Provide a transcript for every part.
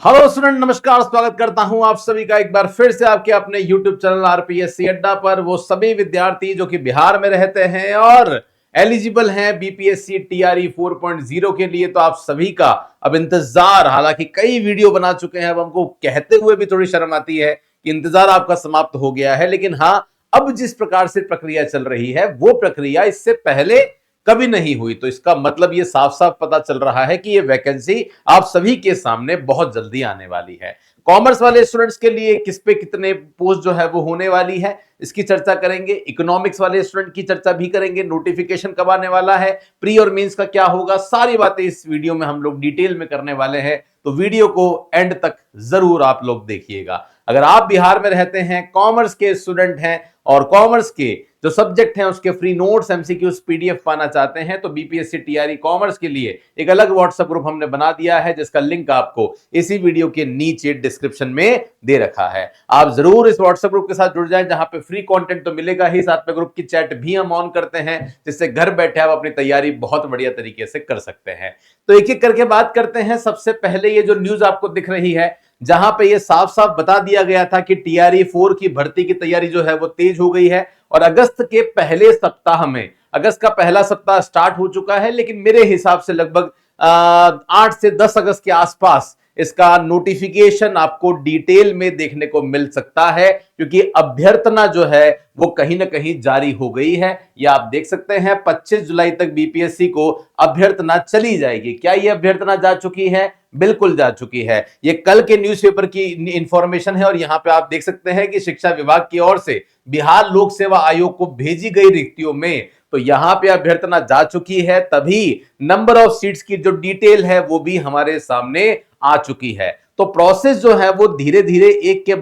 Hello student, नमस्कार। स्वागत करता हूं आप सभी का एक बार फिर से आपके अपने YouTube चैनल आरपीएससी अड्डा पर। वो सभी विद्यार्थी जो कि बिहार में रहते हैं और एलिजिबल हैं बीपीएससी टीआरई 4.0 के लिए, तो आप सभी का अब इंतजार, हालांकि कई वीडियो बना चुके हैं, अब हमको कहते हुए भी थोड़ी शर्म आती है कि इंतजार आपका समाप्त हो गया है। लेकिन हाँ, अब जिस प्रकार से प्रक्रिया चल रही है वो प्रक्रिया इससे पहले कभी नहीं हुई, तो इसका मतलब ये साफ साफ पता चल रहा है कि ये वैकेंसी आप सभी के सामने बहुत जल्दी आने वाली है। कॉमर्स वाले स्टूडेंट्स के लिए किस पे कितने पोस्ट जो है वो होने वाली है, इसकी चर्चा करेंगे। इकोनॉमिक्स वाले स्टूडेंट की चर्चा भी करेंगे। नोटिफिकेशन कब आने वाला है, प्री और मेंस का क्या होगा, सारी बातें इस वीडियो में हम लोग डिटेल में करने वाले हैं। तो वीडियो को एंड तक जरूर आप लोग देखिएगा। अगर आप बिहार में रहते हैं, कॉमर्स के स्टूडेंट हैं और कॉमर्स के जो सब्जेक्ट हैं उसके फ्री नोट्स, एमसीक्यूज, पीडीएफ पाना चाहते हैं, तो बीपीएससी टीआरई कॉमर्स के लिए एक अलग व्हाट्सएप ग्रुप हमने बना दिया है, जिसका लिंक आपको इसी वीडियो के नीचे डिस्क्रिप्शन में दे रखा है। आप जरूर इस व्हाट्सएप ग्रुप के साथ जुड़ जाएं, जहां पे फ्री कंटेंट तो मिलेगा ही, साथ में ग्रुप की चैट भी हम ऑन करते हैं, जिससे घर बैठे आप अपनी तैयारी बहुत बढ़िया तरीके से कर सकते हैं। तो एक एक करके बात करते हैं। सबसे पहले ये जो न्यूज आपको दिख रही है, जहां पे ये साफ साफ बता दिया गया था कि टीआरई 4 की भर्ती की तैयारी जो है वो तेज हो गई है और अगस्त के पहले सप्ताह में, अगस्त का पहला सप्ताह स्टार्ट हो चुका है, लेकिन मेरे हिसाब से लगभग 8 से 10 अगस्त के आसपास इसका नोटिफिकेशन आपको डिटेल में देखने को मिल सकता है, क्योंकि अभ्यर्थना जो है वो कहीं ना कहीं जारी हो गई है। या आप देख सकते हैं 25 जुलाई तक बीपीएससी को अभ्यर्थना चली जाएगी। क्या ये अभ्यर्थना जा चुकी है? बिल्कुल जा चुकी है। ये कल के न्यूज़पेपर की इंफॉर्मेशन है और यहां पे आप देख सकते हैं कि शिक्षा विभाग की ओर से बिहार लोक सेवा आयोग को भेजी गई रिक्तियों में तो यहां पे अभ्यर्थना जा चुकी है, तभी नंबर ऑफ सीट्स की जो डिटेल है वो भी हमारे सामने आ चुकी है। तो प्रोसेस जो है वो धीरे धीरे एक के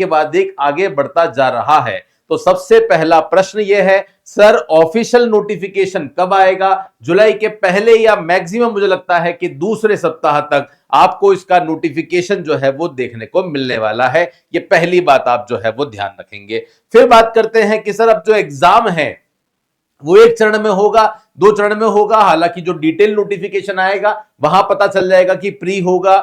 बाद एक आगे बढ़ता जा रहा है। तो सबसे पहला प्रश्न यह है, सर ऑफिशियल नोटिफिकेशन कब आएगा? जुलाई के पहले या मैक्सिमम मुझे लगता है कि दूसरे सप्ताह तक आपको इसका नोटिफिकेशन जो है वो देखने को मिलने वाला है। ये पहली बात आप जो है वो ध्यान रखेंगे। फिर बात करते हैं कि सर अब जो एग्जाम है वो एक चरण में होगा, 2 चरण में होगा। हालांकि जो डिटेल नोटिफिकेशन आएगा वहां पता चल जाएगा कि प्री होगा,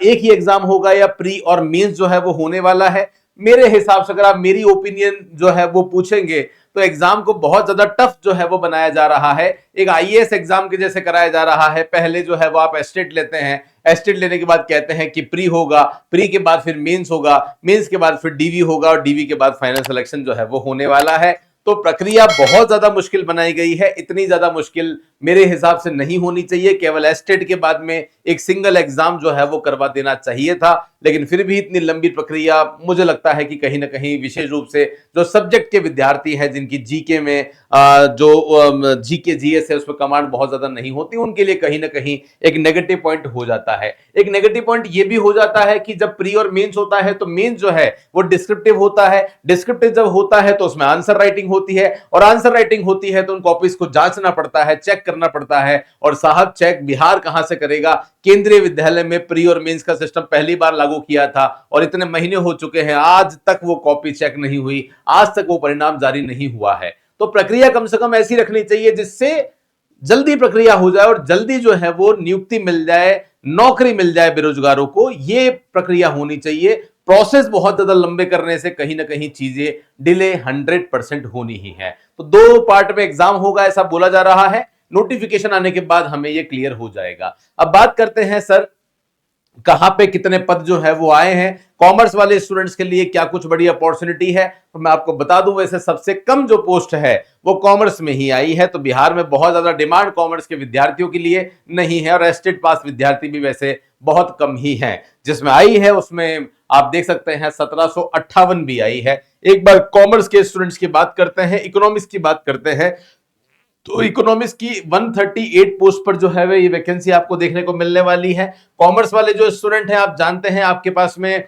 एक ही एग्जाम होगा, या प्री और मेंस जो है वो होने वाला है। मेरे हिसाब से अगर आप मेरी ओपिनियन जो है वो पूछेंगे तो एग्जाम को बहुत ज्यादा टफ जो है वो बनाया जा रहा है, एक आईएएस एग्जाम के जैसे कराया जा रहा है। पहले जो है वो आप एस्टेट लेते हैं, एस्टेट लेने के बाद कहते हैं कि प्री होगा, प्री के बाद फिर मेंस होगा, मेंस के बाद फिर डीवी होगा और डीवी के बाद फाइनल सिलेक्शन जो है वो होने वाला है। तो प्रक्रिया बहुत ज्यादा मुश्किल बनाई गई है। इतनी ज्यादा मुश्किल मेरे हिसाब से नहीं होनी चाहिए। केवल एस्टेट के बाद में एक सिंगल एग्जाम जो है वो करवा देना चाहिए था, लेकिन फिर भी इतनी लंबी प्रक्रिया मुझे लगता है कि कहीं ना कहीं विशेष रूप से जो सब्जेक्ट के विद्यार्थी हैं, जिनकी जीके में जो जीके जीएस है उसमें कमांड बहुत ज्यादा नहीं होती, उनके लिए कहीं ना कहीं एक नेगेटिव पॉइंट हो जाता है। एक नेगेटिव पॉइंट ये भी हो जाता है कि जब प्री और मेंस होता है तो मेंस जो है वो डिस्क्रिप्टिव होता है। डिस्क्रिप्टिव जब होता है तो उसमें आंसर राइटिंग होती है, और आंसर राइटिंग होती है तो उन कॉपीज को जांचना पड़ता है, चेक करना पड़ता है। और साहब चेक बिहार कहां से करेगा? केंद्रीय विद्यालय में प्री और मेंस का सिस्टम पहली बार लागू किया था और इतने महीने हो चुके हैं, आज तक वो कॉपी चेक नहीं हुई, आज तक वो परिणाम जारी नहीं हुआ है। तो प्रक्रिया कम से कम ऐसी रखनी चाहिए जिससे जल्दी प्रक्रिया हो जाए और जल्दी जो है वो नियुक्ति मिल जाए, नौकरी मिल जाए बेरोजगारों को। ये प्रक्रिया होनी चाहिए। प्रोसेस बहुत ज्यादा लंबे करने से कहीं ना कहीं चीजें डिले 100% होनी ही है। तो 2 पार्ट में एग्जाम होगा ऐसा बोला जा रहा है। नोटिफिकेशन आने के बाद हमें यह क्लियर हो जाएगा। अब बात करते हैं सर कहां पे कितने पद जो है वो आए हैं, कॉमर्स वाले स्टूडेंट्स के लिए क्या कुछ बड़ी अपॉर्चुनिटी है। तो मैं आपको बता दूं, वैसे सबसे कम जो पोस्ट है वो कॉमर्स में ही आई है। तो बिहार में बहुत ज्यादा डिमांड कॉमर्स के विद्यार्थियों के लिए नहीं है, और एस्टेट पास विद्यार्थी भी वैसे बहुत कम ही हैं। जिसमें आई है उसमें आप देख सकते हैं 1758 भी आई है। एक बार कॉमर्स के स्टूडेंट्स की बात करते हैं, इकोनॉमिक्स की बात करते हैं। तो इकोनॉमिक्स की 138 पोस्ट पर जो है ये वैकेंसी आपको देखने को मिलने वाली है। कॉमर्स वाले जो स्टूडेंट हैं, आप जानते हैं आपके पास में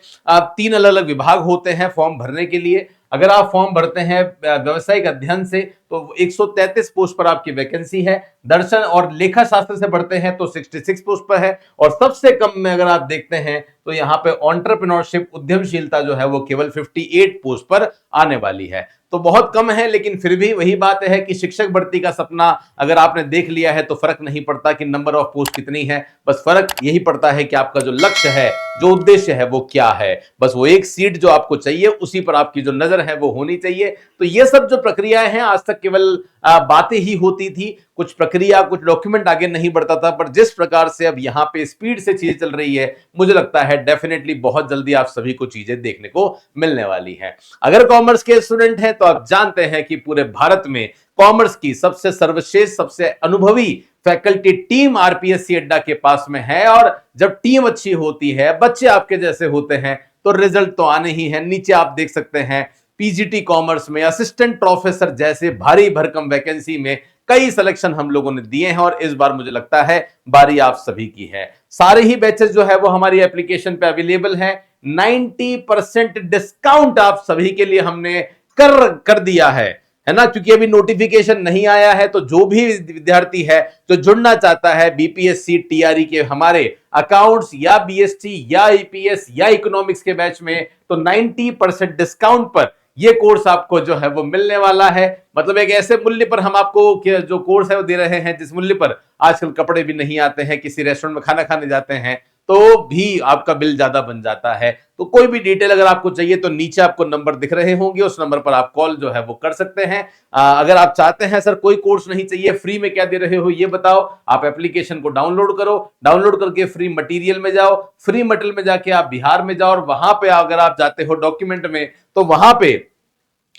3 अलग अलग विभाग होते हैं फॉर्म भरने के लिए। अगर आप फॉर्म भरते हैं व्यवसायिक अध्ययन से तो 133 पोस्ट पर आपकी वैकेंसी है। दर्शन और लेखा शास्त्र से भरते हैं तो 66 पोस्ट पर है। और सबसे कम में अगर आप देखते हैं तो यहाँ पे एंटरप्रेन्योरशिप, उद्यमशीलता जो है वो केवल 58 पोस्ट पर आने वाली है। तो बहुत कम है, लेकिन फिर भी वही बात है कि शिक्षक भर्ती का सपना अगर आपने देख लिया है तो फर्क नहीं पड़ता कि नंबर ऑफ पोस्ट कितनी है, बस फर्क यही पड़ता है कि आपका जो लक्ष्य है जो उद्देश्य है वो क्या है, बस वो एक सीट जो आपको चाहिए उसी पर आपकी जो नजर है वो होनी चाहिए। तो ये सब जो प्रक्रियाएं हैं आज तक केवल बातें ही होती थी, कुछ प्रक्रिया कुछ डॉक्यूमेंट आगे नहीं बढ़ता था, पर जिस प्रकार से अब यहां पे स्पीड से चीजें चल रही है मुझे लगता है डेफिनेटली बहुत जल्दी आप सभी को चीजें देखने को मिलने वाली है। अगर कॉमर्स के स्टूडेंट हैं तो आप जानते हैं कि पूरे भारत में कॉमर्स की सबसे सर्वश्रेष्ठ सबसे अनुभवी फैकल्टी टीम आरपीएससी अड्डा के पास में है, और जब टीम अच्छी होती है, बच्चे आपके जैसे होते हैं, तो रिजल्ट तो आने ही है। नीचे आप देख सकते हैं पीजीटी कॉमर्स में असिस्टेंट प्रोफेसर जैसे भारी भरकम वैकेंसी में कई सिलेक्शन हम लोगों ने दिए हैं, और इस बार मुझे लगता है बारी आप सभी की है। सारे ही बैचेस जो है वो हमारी एप्लीकेशन पे अवेलेबल है। 90% डिस्काउंट आप सभी के लिए हमने कर दिया है ना, क्योंकि अभी नोटिफिकेशन नहीं आया है। तो जो भी विद्यार्थी है जो जुड़ना चाहता है बीपीएससी टीआरई के हमारे अकाउंट्स या बीएसटी या ईपीएस या इकोनॉमिक्स के बैच में, तो 90% डिस्काउंट पर ये कोर्स आपको जो है वो मिलने वाला है। मतलब एक ऐसे मूल्य पर हम आपको जो कोर्स है वो दे रहे हैं जिस मूल्य पर आजकल कपड़े भी नहीं आते हैं, किसी रेस्टोरेंट में खाना खाने जाते हैं तो भी आपका बिल ज्यादा बन जाता है। तो कोई भी डिटेल अगर आपको चाहिए तो नीचे आपको नंबर दिख रहे होंगे, उस नंबर पर आप कॉल जो है वो कर सकते हैं। अगर आप चाहते हैं सर कोई कोर्स नहीं चाहिए, फ्री में क्या दे रहे हो ये बताओ, आप एप्लीकेशन को डाउनलोड करो, डाउनलोड करके फ्री मटेरियल में जाओ, फ्री मटेरियल में जाके आप बिहार में जाओ, और वहां पे अगर आप जाते हो डॉक्यूमेंट में तो वहां पे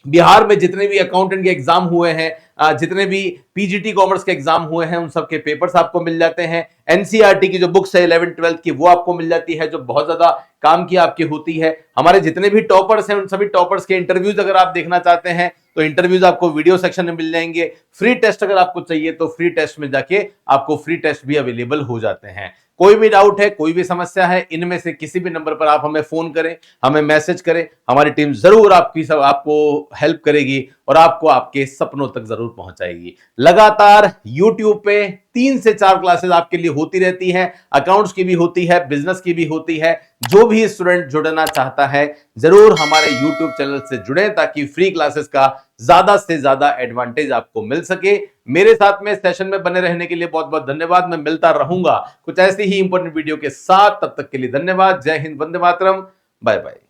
बिहार में जितने भी अकाउंटेंट के एग्जाम हुए हैं, जितने भी पीजीटी कॉमर्स के एग्जाम हुए हैं, उन सबके पेपर्स आपको मिल जाते हैं। एनसीईआरटी की जो बुक्स है 11th 12th की वो आपको मिल जाती है, जो बहुत ज्यादा काम की आपकी होती है। हमारे जितने भी टॉपर्स हैं उन सभी टॉपर्स के इंटरव्यूज अगर आप देखना चाहते हैं तो इंटरव्यूज आपको वीडियो सेक्शन में मिल जाएंगे। फ्री टेस्ट अगर आपको चाहिए तो फ्री टेस्ट में जाके आपको फ्री टेस्ट भी अवेलेबल हो जाते हैं। कोई भी डाउट है, कोई भी समस्या है, इनमें से किसी भी नंबर पर आप हमें फोन करें, हमें मैसेज करें, हमारी टीम जरूर आपको हेल्प करेगी और आपको आपके सपनों तक जरूर पहुंचाएगी। लगातार YouTube पे 3 से 4 क्लासेस आपके लिए होती रहती है, अकाउंट्स की भी होती है, बिजनेस की भी होती है। जो भी स्टूडेंट जुड़ना चाहता है जरूर हमारे YouTube चैनल से जुड़े ताकि फ्री क्लासेस का ज्यादा से ज्यादा एडवांटेज आपको मिल सके। मेरे साथ में सेशन में बने रहने के लिए बहुत बहुत धन्यवाद। मैं मिलता रहूंगा कुछ ऐसी ही इंपॉर्टेंट वीडियो के साथ, तब तक के लिए धन्यवाद। जय हिंद, वंदे मातरम, बाय बाय।